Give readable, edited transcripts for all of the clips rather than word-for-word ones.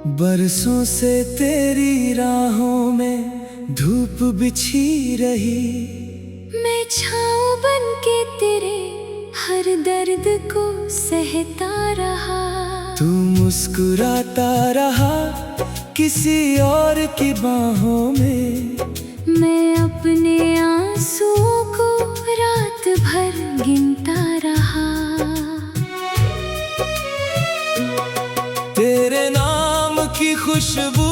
बरसों से तेरी राहों में धूप बिछी रही। मैं छाँव बन के तेरे हर दर्द को सहता रहा। तू मुस्कुराता रहा किसी और की बाहों में। मैं अपने आंसुओं को रात भर गिनता रहा। तेरे नाम की खुशबू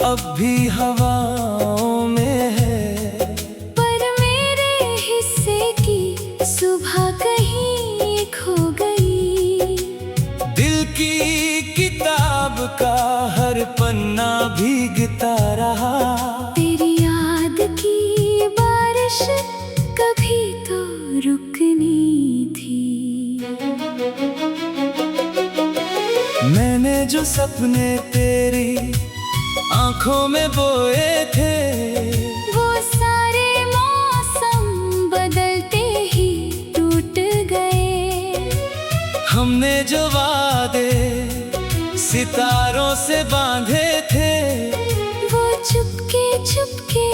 अब भी हवाओं में है, पर मेरे हिस्से की सुबह कहीं खो गई। दिल की किताब का हर पन्ना भीगता रहा। तेरी याद की बारिश कभी तो रुकनी थी। मैंने जो सपने तेरी आंखों में बोए थे, वो सारे मौसम बदलते ही टूट गए। हमने जो वादे सितारों से बांधे थे, वो चुपके चुपके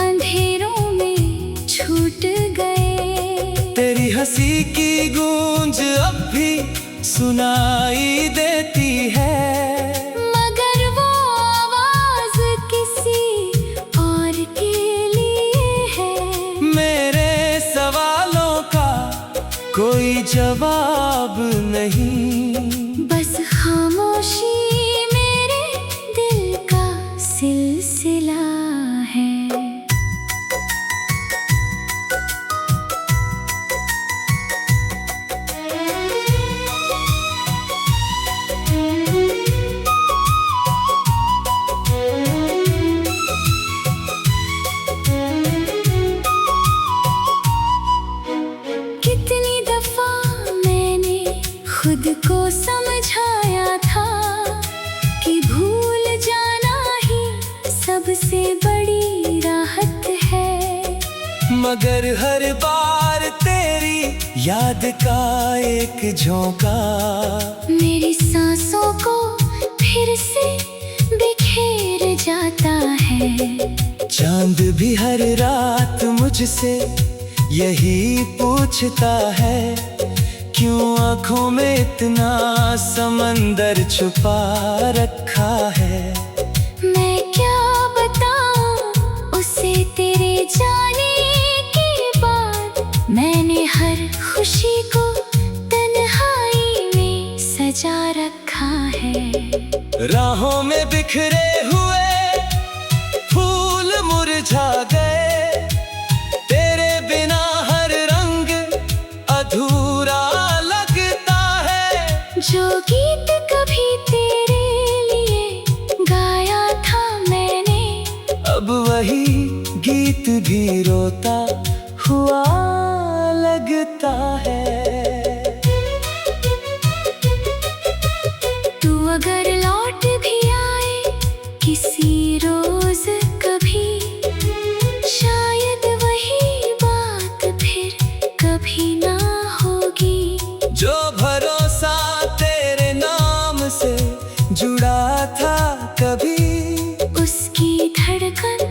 अंधेरों में छूट गए। तेरी हंसी की गूंज अब भी सुनाई देती है, मगर वो आवाज किसी और के लिए है। मेरे सवालों का कोई जवाब नहीं, बस खामोशी मेरे दिल का सिलसिला है। कितनी दफा मैंने खुद को समझाया था कि भूल जाना ही सबसे बड़ी राहत है। मगर हर बार तेरी याद का एक झोंका मेरी सांसों को फिर से बिखेर जाता है। चांद भी हर रात मुझसे यही पूछता है, क्यों आँखों में इतना समंदर छुपा रखा है। मैं क्या बताऊं उसे तेरे जाने के बाद। मैंने हर खुशी को तन्हाई में सजा रखा है। राहों में बिखरे हुए फूल मुरझा गए, तेरे बिना हर रंग अधूरा लगता है। जो गीत कभी तेरे लिए गाया था मैंने, अब वही गीत भी रोता हुआ लगता है। तू अगर लौट भी आए किसी रोज कभी, शायद वही बात फिर कभी ना होगी। जो भरोसा तेरे नाम से जुड़ा था कभी, उसकी धड़कन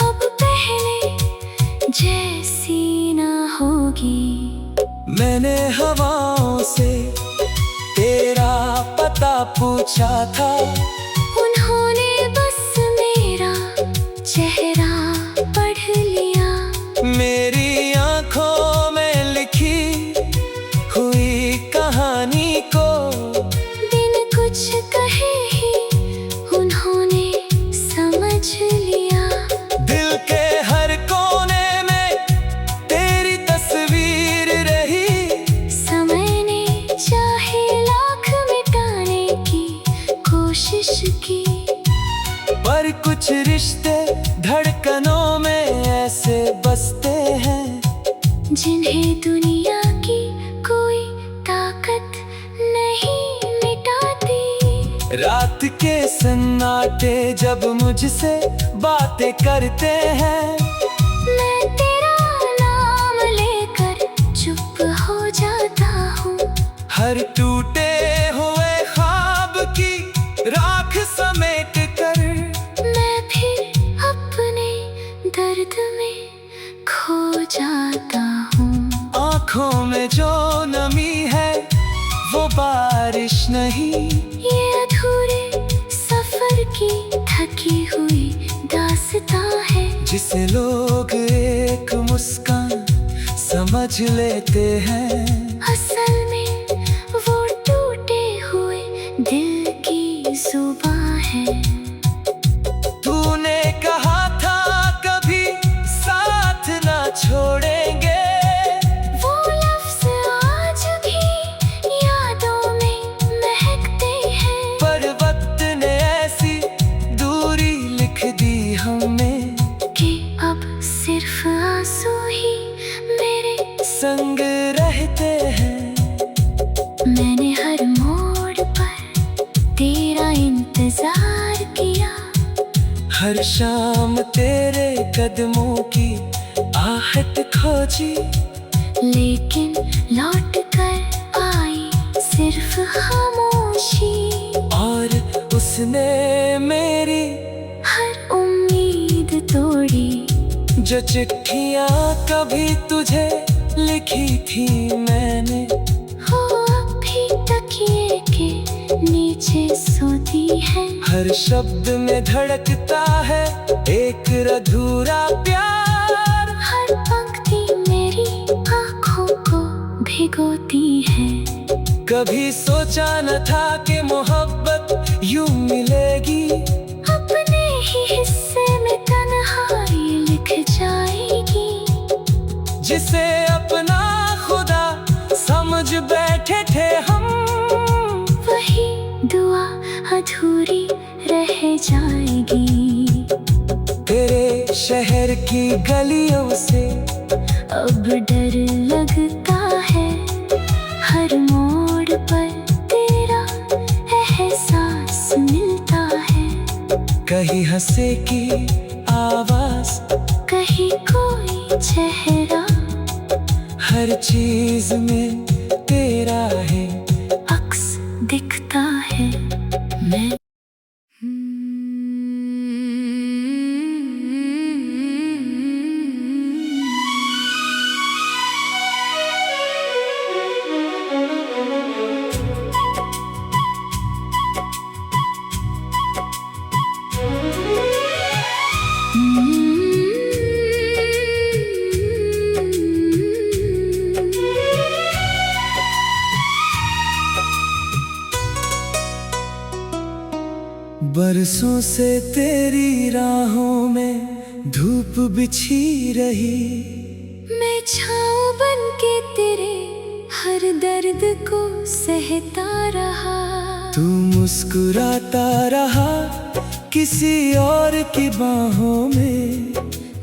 अब पहले जैसी ना होगी। मैंने हवाओं से तेरा पता पूछा था, उन्होंने बस मेरा चेहरा पढ़ लिया। मेरी आंखों में लिखी हुई कहानी को बिन कुछ कहे ही उन्होंने समझ लिया। दिल के हर कोने में तेरी तस्वीर रही। समय ने चाहे लाख मिटाने की कोशिश की, पर कुछ रिश्ते धड़कनों में ऐसे बसते हैं, जिन्हें दुनिया की कोई ताकत नहीं मिटाती। रात के सन्नाटे जब मुझसे बातें करते हैं, मैं तेरा नाम लेकर चुप हो जाता हूँ। हर टूटे हुए ख्वाब की राख समेट जिसे लोग एक मुस्कान समझ लेते हैं, असल में वो टूटे हुए दिल की जुबां है। तूने कहा था कभी साथ ना छोड़ेंगे, वो लफ्ज़ आज भी यादों में महकते हैं। पर वक्त ने ऐसी दूरी लिख दी हमें कि अब सिर्फ आंसू ही मेरे संग रहते हैं। मैंने हर मोड़ पर तेरा इंतजार किया, हर शाम तेरे कदमों की आहट खोजी, लेकिन लौट कर आई सिर्फ खामोशी। और उसने मेरी हर उम्मीद तोड़ी, जो चिट्ठियाँ कभी तुझे लिखी थी मैंने, हो अब भी तकिए के नीचे सोती है। हर शब्द में धड़कता है एक अधूरा प्यार, हर पंक्ति मेरी आँखों को भिगोती है। कभी सोचा न था कि मोहब्बत यूं मिलेगी, अपने ही हिस्से में तन्हाई लिख जाएगी। जिसे अपना खुदा समझ बैठे थे हम, वही दुआ अधूरी रह जाएगी। तेरे शहर की गलियों से अब डर लगता है, हर मोड़ पर तेरा एहसास मिलता है। कहीं हंसे की आवाज, कहीं कोई चेहरा, हर चीज में तेरा है अक्स दिखता है। मैं बरसों से तेरी राहों में धूप बिछी रही, मैं छाँव बन के तेरे हर दर्द को सहता रहा। तू मुस्कुराता रहा किसी और की बाहों में,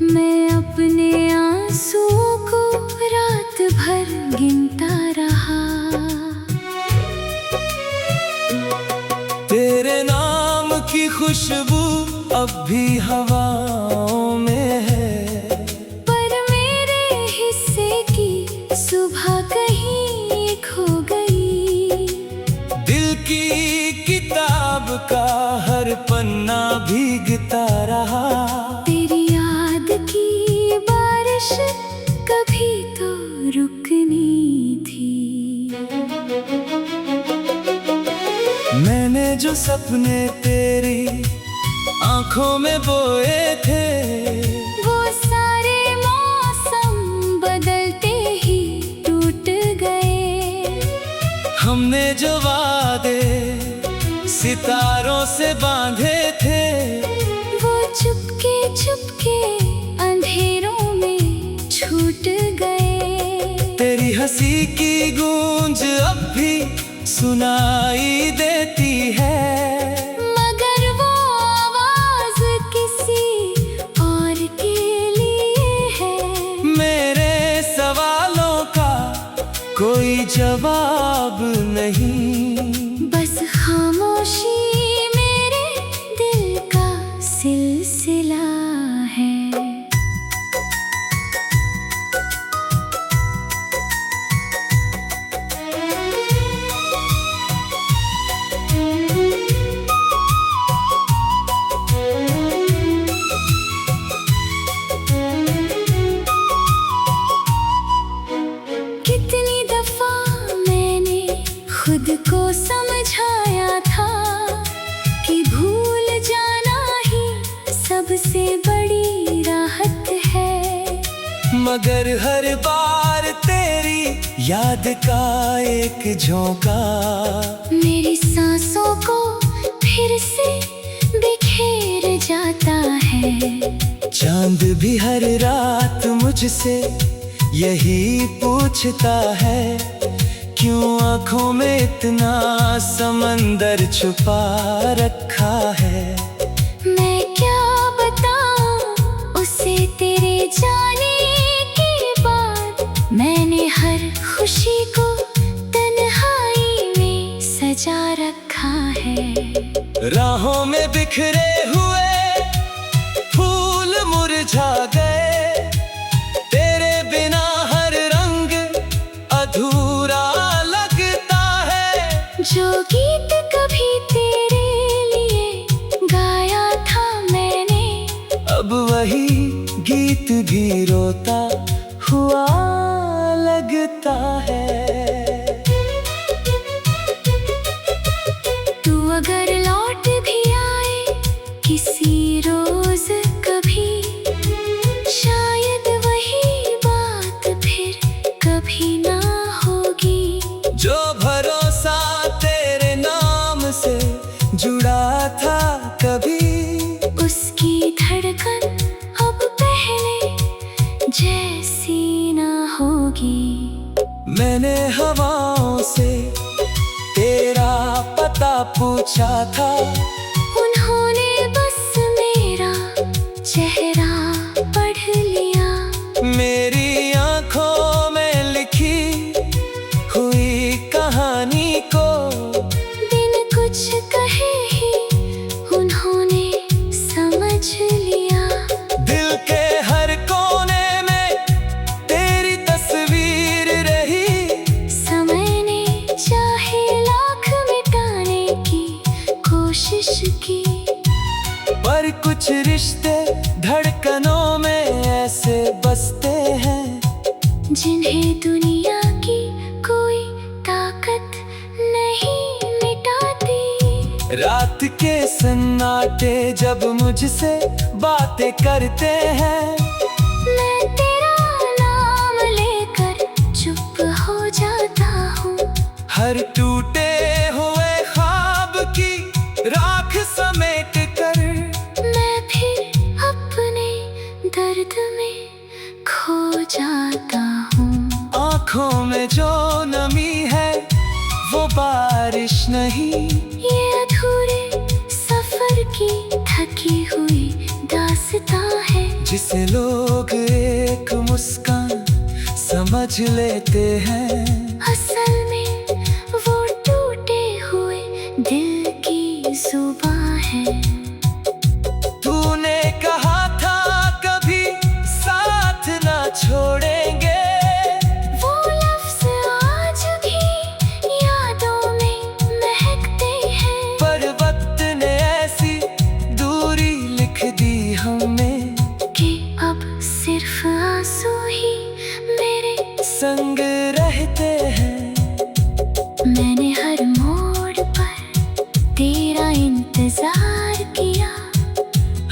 मैं अपने आंसुओं को रात भर गिनता रहा। तेरे नाम की खुशबू अब भी हवाओं में है, पर मेरे हिस्से की सुबह कहीं खो गई। दिल की किताब का हर पन्ना भीगता रहा। तेरी याद की बारिश कभी तो रुकनी थी। मैंने जो सपने तेरी आंखों में बोए थे, वो सारे मौसम बदलते ही टूट गए। हमने जो वादे सितारों से बांधे थे, वो चुपके चुपके अंधेरों में छूट गए। तेरी हंसी की गूंज अब भी सुनाई देती है, मगर वो आवाज किसी और के लिए है। मेरे सवालों का कोई जवाब नहीं, बस खामोशी मेरे दिल का सिलसिला है। खुद को समझाया था कि भूल जाना ही सबसे बड़ी राहत मगर हर बार तेरी याद का एक झोंका मेरी सांसों को फिर से बिखेर जाता है। चांद भी हर रात मुझसे यही पूछता है, क्यों आँखों में इतना समंदर छुपा रखा है। मैं क्या बताऊं उसे तेरे जाने के बाद, मैंने हर खुशी को तन्हाई में सजा रखा है। राहों में बिखरे हुए फूल मुरझा गए, तेरे बिना हर रंग अधूरा लगता है। जो गीत कभी तेरे लिए गाया था मैंने, अब वही गीत भी रोता हुआ लगता है। तू अगर लौट भी आए किसी रोज कभी, शायद वही बात फिर कभी ना होगी। जो भरोसा तेरे नाम से जुड़ा था कभी, उसकी धड़कन अब पहले जैसी ना होगी। मैंने हवाओं से तेरा पता पूछा था, उन्होंने बस मेरा चेहरा पढ़ लिया। मेरी आंखों में लिखी हुई कहानी को बिन कुछ कहे ही उन्होंने समझ लिया। दिल के हर कोने में तेरी तस्वीर रही, समय ने चाहे लाख मिटाने की कोशिश की, पर कुछ रिश्ते धड़कनों में ऐसे बसते हैं, जिन्हें दुनिया की कोई ताकत नहीं मिटाती। रात के सन्नाटे जब मुझसे बातें करते हैं, मैं तेरा नाम लेकर चुप हो जाता हूँ। हर टूटे हुए ख्वाब की राख समेट कर मैं फिर अपने दर्द में खो जाता हूँ। आँखों में जो नमी है वो बारिश नहीं, ये अधूरे सफर की थकी हुई दास्तां है, जिसे लोग एक मुस्कान समझ लेते हैं। असल में वो टूटे हुए दिल की जुबां है। तूने कहा था कभी साथ ना छोड़ेंगे, वो लफ्ज़ आज भी यादों में महकते हैं, पर वक्त ने ऐसी दूरी लिख दी हमें कि अब सिर्फ आंसू ही मेरे संग रहते हैं। मैंने हर मोड़ पर तेरा इंतजार किया,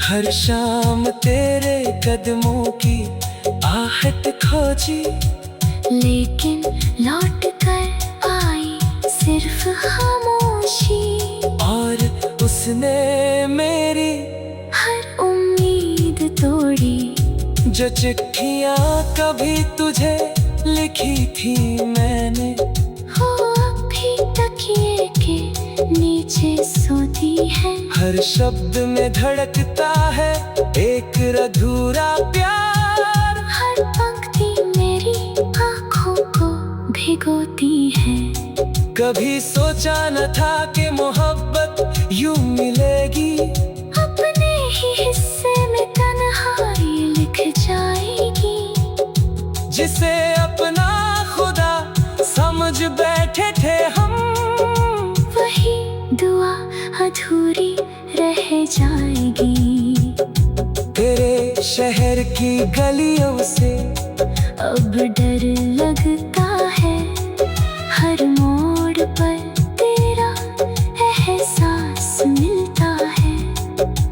हर शाम तेरे कदमों की आहट खोजी, लेकिन लौट कर आई सिर्फ खामोशी, और उसने मेरी हर उम्मीद तोड़ी। जो चिट्ठियाँ कभी तुझे लिखी थी मैंने, हो अब भी तकिए के नीचे सोती है। हर शब्द में धड़कता है एक अधूरा प्यार, हर पंक्ति मेरी आँखों को भिगोती है। कभी सोचा न था कि मोहब्बत यूं मिलेगी, अपने ही हिस्से में तन्हाई लिख जाएगी, जिसे अपना खुदा समझ बैठे थे हम, वही दुआ अधूरी रह जाएगी। तेरे शहर की गलियों से अब डर लगता है, हर मोड़ पर तेरा एहसास मिलता है।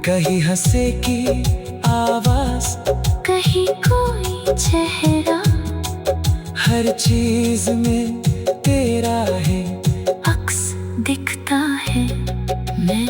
कहीं हंसे की आवाज, कहीं कोई चेहरा, हर चीज में तेरा है अक्स दिखता है। मैं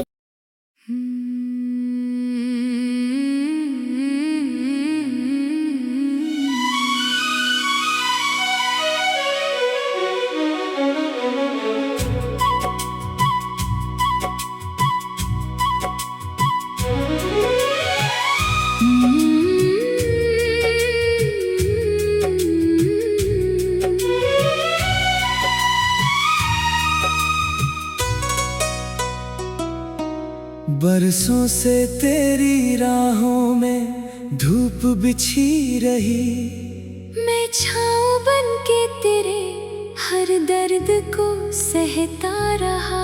बरसों से तेरी राहों में धूप बिछी रही, मैं छाँव बन के तेरे हर दर्द को सहता रहा।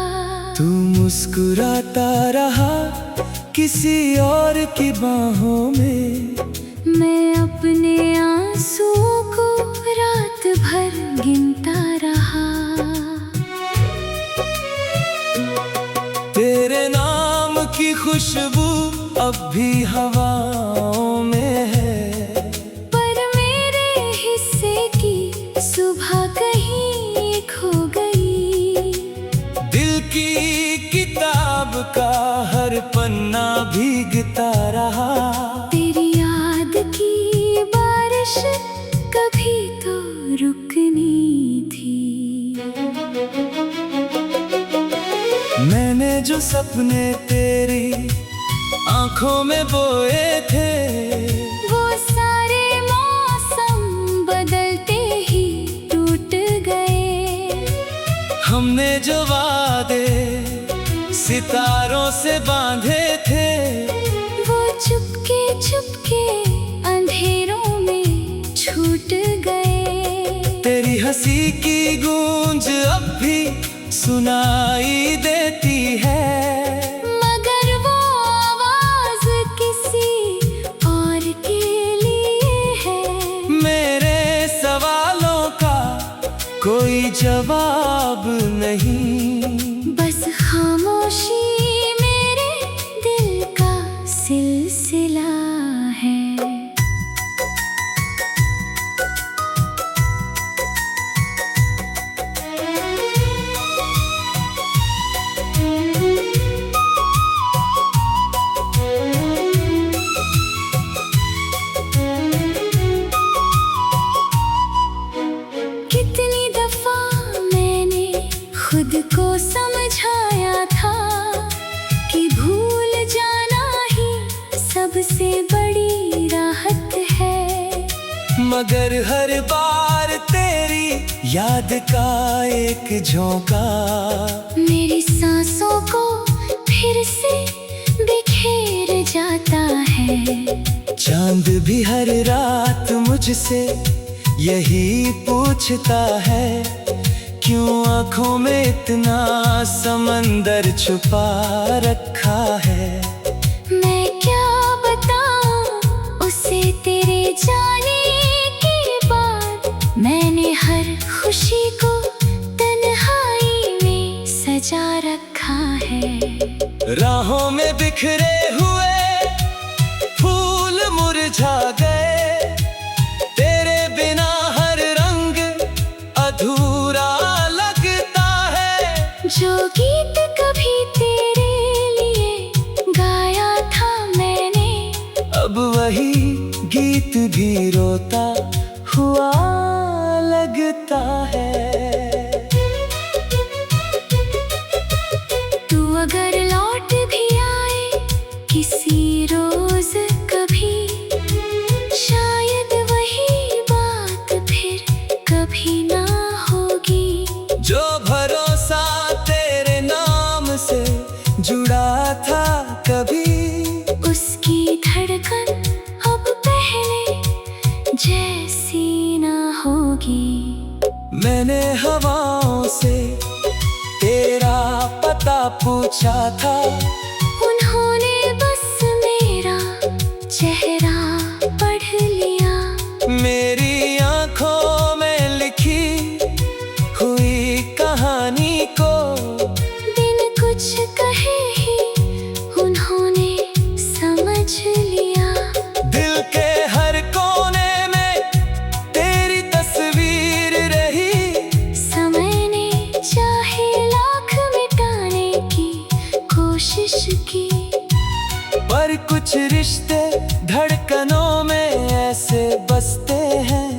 तू मुस्कुराता रहा किसी और की बाहों में, मैं अपने आंसुओं को रात भर गिनता रहा। तेरे नाम की खुशबू अब भी हवाओं में है, पर मेरे हिस्से की सुबह कहीं खो गई। दिल की किताब का हर पन्ना भीगता रहा। तेरी याद की बारिश कभी तो रुकनी थी। मैंने जो सपने तेरी आंखों में बोए थे, वो सारे मौसम बदलते ही टूट गए। हमने जो वादे सितारों से बांधे थे, वो चुपके चुपके अंधेरों में छूट गए। तेरी हंसी की गूंज अब भी सुनाई देती है, मगर वो आवाज किसी और के लिए है। मेरे सवालों का कोई जवाब नहीं, बस खामोशी मेरे दिल का सिलसिला है। कितनी दफा मैंने खुद को समझाया था कि भूल जाना ही सबसे बड़ी राहत है, मगर हर बार तेरी याद का एक झोंका मेरी सांसों को फिर से बिखेर जाता है। चांद भी हर रात मुझसे यही पूछता है, क्यों आंखों में इतना समंदर छुपा रखा है। मैं क्या बताऊं उसे तेरे जाने के बाद, मैंने हर खुशी को तन्हाई में सजा रखा है। राहों में बिखरे हुए फूल मुरझा गए, तेरे बिना हर रंग अधूरा लगता है। जो गीत कभी तेरे लिए गाया था मैंने, अब वही गीत भी रोता हुआ लगता है। तू अगर लौट भी आए किसी रोज कभी, शायद वही बात फिर कभी ना होगी। जो भरोसा तेरे नाम से जुड़ा था कभी, उसकी धड़कन अब पहले जैसी ना होगी। मैंने हवाओं से तेरा पता पूछा था, उन्होंने बस मेरा चेहरा पढ़ लिया। मेरी आंखों में लिखी हुई कहानी को बिन कुछ कहे ही उन्होंने समझ लिया। दिल के हर पर कुछ रिश्ते धड़कनों में ऐसे बसते हैं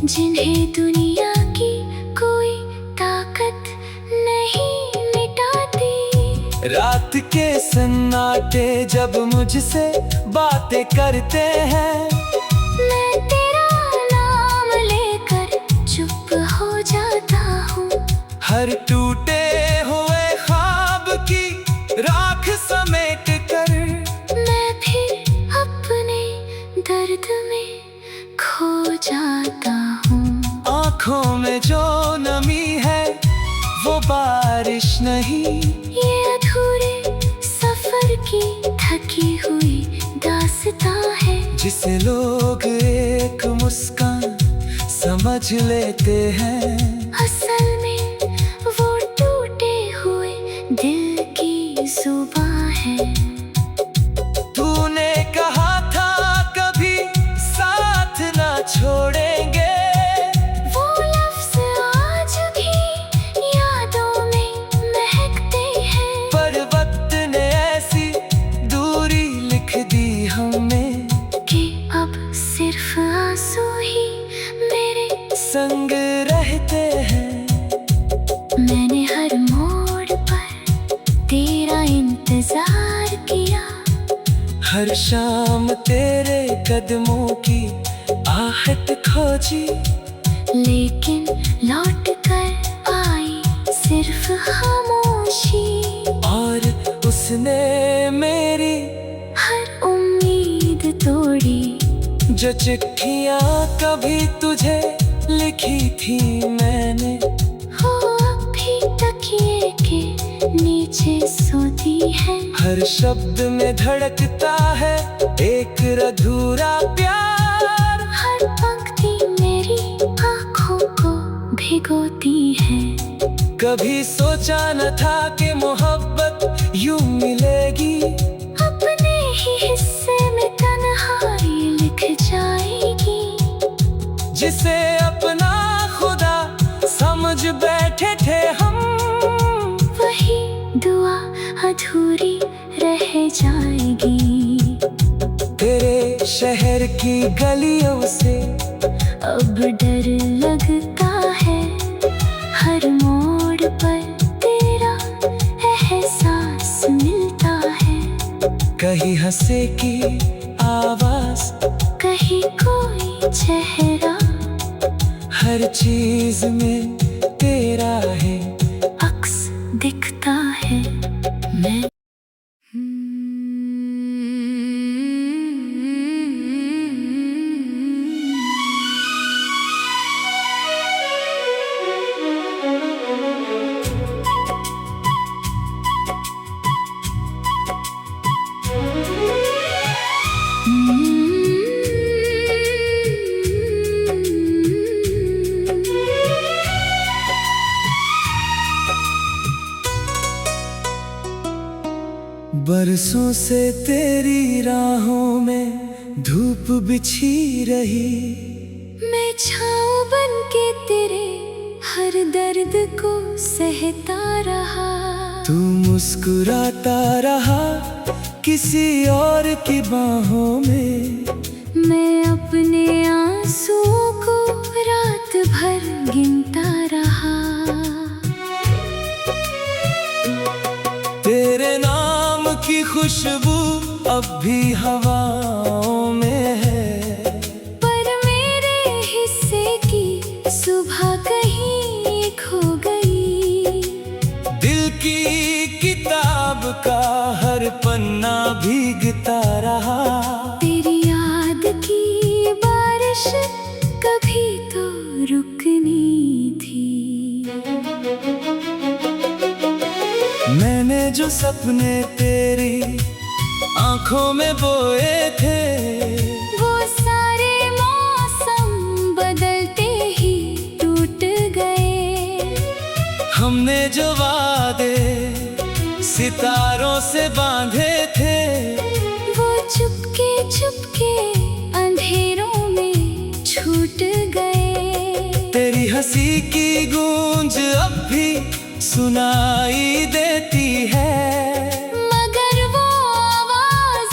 जिन्हें दुनिया की कोई ताकत नहीं मिटाती। रात के सन्नाटे जब मुझसे बातें करते हैं, मैं तेरा नाम लेकर चुप हो जाता हूँ। हर टूटे हुए ख्वाब की राख समेट कर मैं फिर अपने दर्द में खो जाता हूँ। आँखों में जो नमी है वो बारिश नहीं, ये अधूरे सफर की थकी हुई दास्तां है, जिसे लोग एक मुस्कान समझ लेते हैं। असल में वो टूटे हुए दिल की जुबां है। तूने कहा था कभी साथ ना छोड़ेंगे, वो लफ्ज़ आज भी यादों में महकते हैं। पर वक्त ने ऐसी दूरी लिख दी हमें कि अब सिर्फ आंसू ही मेरे संग रहते हैं। मैंने हर मोड़ पर तेरा इंतजार किया, हर शाम तेरे कदमों की आहट खोजी, लेकिन लौट कर आई सिर्फ खामोशी। और उसने मेरी हर उम्मीद तोड़ी, जो चिट्ठियाँ कभी तुझे लिखी थी मैंने, वो अब भी तकिए के नीचे सोती है। हर शब्द में धड़कता है एक अधूरा प्यार, हर पंक्ति मेरी आँखों को भिगोती है। कभी सोचा न था कि मोहब्बत यूं मिलेगी, अपने ही हिस्से में तन्हाई लिख जाएगी। जिसे अपना खुदा समझ बैठे थे हम, वही दुआ अधूरी रह जाएगी। तेरे शहर की गलियों से अब डर लगता है, हर मोड़ पर तेरा एहसास मिलता है। कहीं हंसे की आवाज, कहीं कोई चेहरा, हर चीज में तेरा है अक्स दिखता है। मैं बरसों से तेरी राहों में धूप बिछी रही, मैं छाँव बन के तेरे हर दर्द को सहता रहा। तू मुस्कुराता रहा किसी और की बाहों में, मैं अपने आंसुओं को रात भर गिनता रहा। तेरे नाम की खुशबू अब भी हवाओं में है, पर मेरे हिस्से की सुबह कहीं खो गई। दिल की किताब का हर पन्ना भीगता रहा। तेरी याद की बारिश कभी तो रुकनी थी। मैंने जो सपने तेरी आंखों में बोए थे, वो सारे मौसम बदलते ही टूट गए। हमने जो वादे सितारों से बांधे थे, वो चुपके चुपके अंधेरों में छूट गए। तेरी हंसी की गूंज अब भी सुनाई देती है, मगर वो आवाज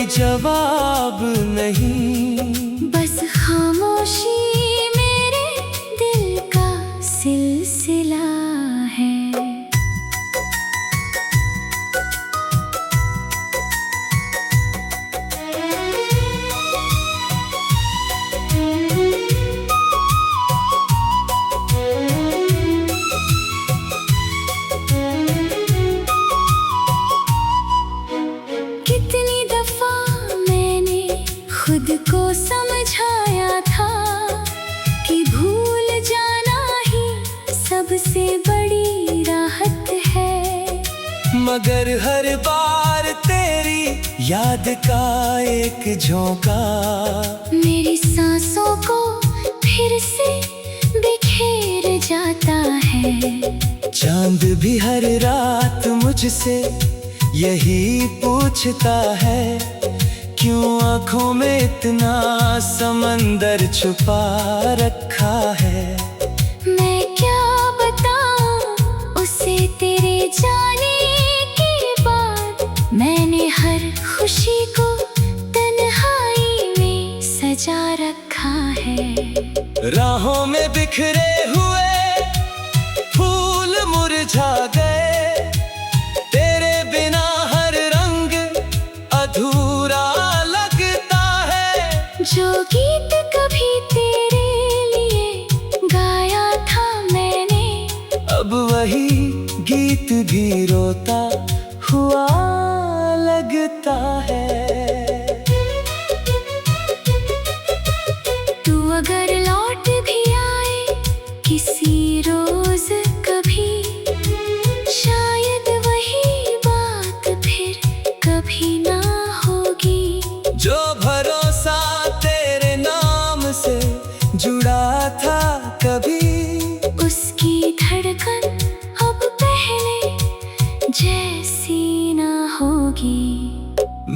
जवाब नहीं, बस खामोशी मेरे दिल का सिलसिला है। कितनी दफा मैंने खुद को समझाया था कि भूल जाना ही सबसे बड़ी राहत है, मगर हर बार तेरी याद का एक झोंका मेरी सांसों को फिर से बिखेर जाता है। चांद भी हर रात मुझसे यही पूछता है, क्यों आँखों में इतना समंदर छुपा रखा है। मैं क्या बताऊं उसे तेरे जाने के बाद, मैंने हर खुशी को तन्हाई में सजा रखा है। राहों में बिखरे हुए फूल मुरझा गए, तेरे बिना हर रंग अधूरा लगता है। जो गीत कभी तेरे लिए गाया था मैंने, अब वही गीत भी रोता हुआ लगता है। तू अगर लौट भी आए किसी रोज कभी, शायद वही बात फिर कभी ना होगी। जो भरोसा तेरे नाम से जुड़ा था कभी, उसकी धड़कन अब पहले जैसी ना होगी।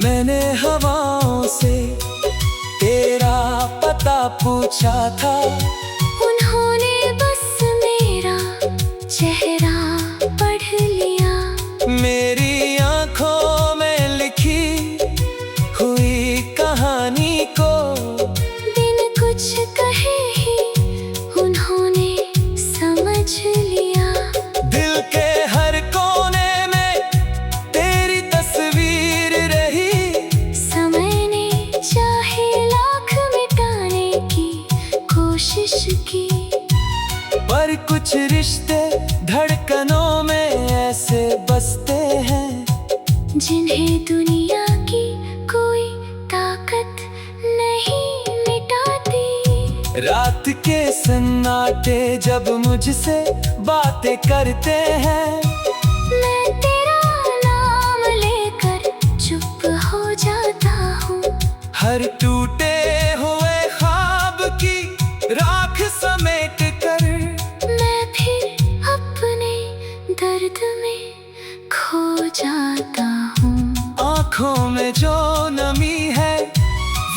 मैंने हवाओं से तेरा पता पूछा था, उन्होंने बस मेरा चेहरा पढ़ लिया। मेरी आंखों में लिखी हुई कहानी को बिन कुछ कहे ही उन्होंने समझ लिया। दिल के हर कोने में तेरी तस्वीर रही, समय ने चाहे लाख मिटाने की कोशिश की, पर कुछ रिश्ते धड़कनों में ऐसे बसते हैं जिन्हें दुनिया की कोई ताकत नहीं मिटाती। रात के सन्नाटे जब मुझसे बातें करते हैं, मैं तेरा नाम लेकर चुप हो जाता हूँ। हर टूटे हुए ख्वाब की राख समेट कर मैं फिर अपने दर्द में खो जाता हूँ। आँखों में जो नमी है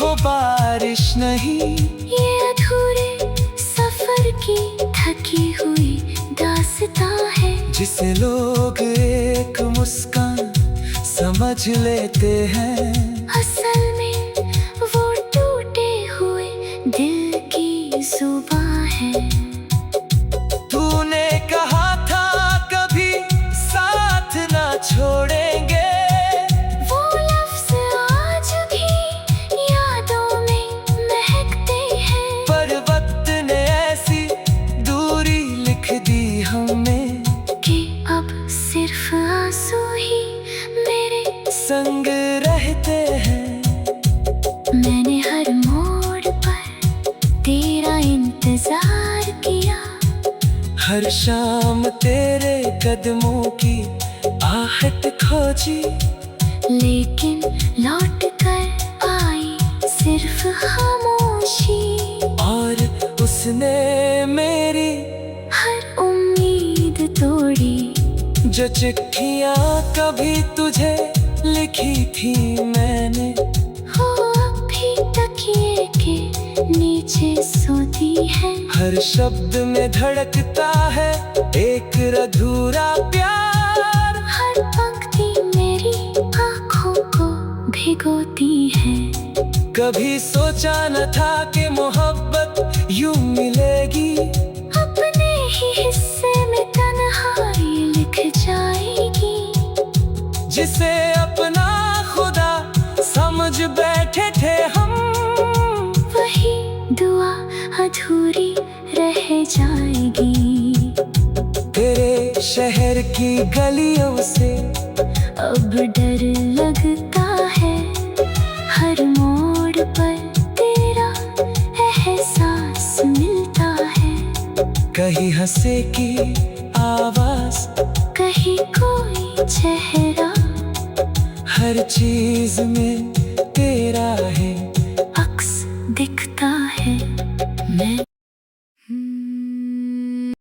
वो बारिश नहीं, ये अधूरे सफर की थकी हुई दास्तां है, जिसे लोग एक मुस्कान समझ लेते हैं। असल में वो टूटे हुए दिल की जुबां है। तूने कहा था कभी साथ ना छोड़ेंगे, वो लफ्ज़ आज भी यादों में महकते हैं, पर वक्त ने ऐसी दूरी लिख दी हमें कि अब सिर्फ आंसू ही मेरे संग रहते हैं। मैंने हर मोड़ पर तेरा इंतजार किया, हर शाम तेरे कदमों की आहट खोजी, लेकिन लौट कर आई सिर्फ खामोशी, और उसने मेरी हर उम्मीद तोड़ी। जो चिट्ठियाँ कभी तुझे लिखी थी मैंने, हो अब भी तकिए के नीचे सोती है। हर शब्द में धड़कता है एक अधूरा प्यार, हर पंक्ति मेरी आँखों को भिगो होती है। कभी सोचा न था कि मोहब्बत यूं मिलेगी, अपने ही हिस्से में तन्हाई लिख जाएगी। जिसे अपना खुदा समझ बैठे थे हम, वही दुआ अधूरी रह जाएगी। तेरे शहर की गलियों से अब डर लगता है, हर मोड़ पर तेरा एहसास मिलता है। कहीं हंसे की आवाज, कहीं कोई चेहरा, हर चीज में तेरा है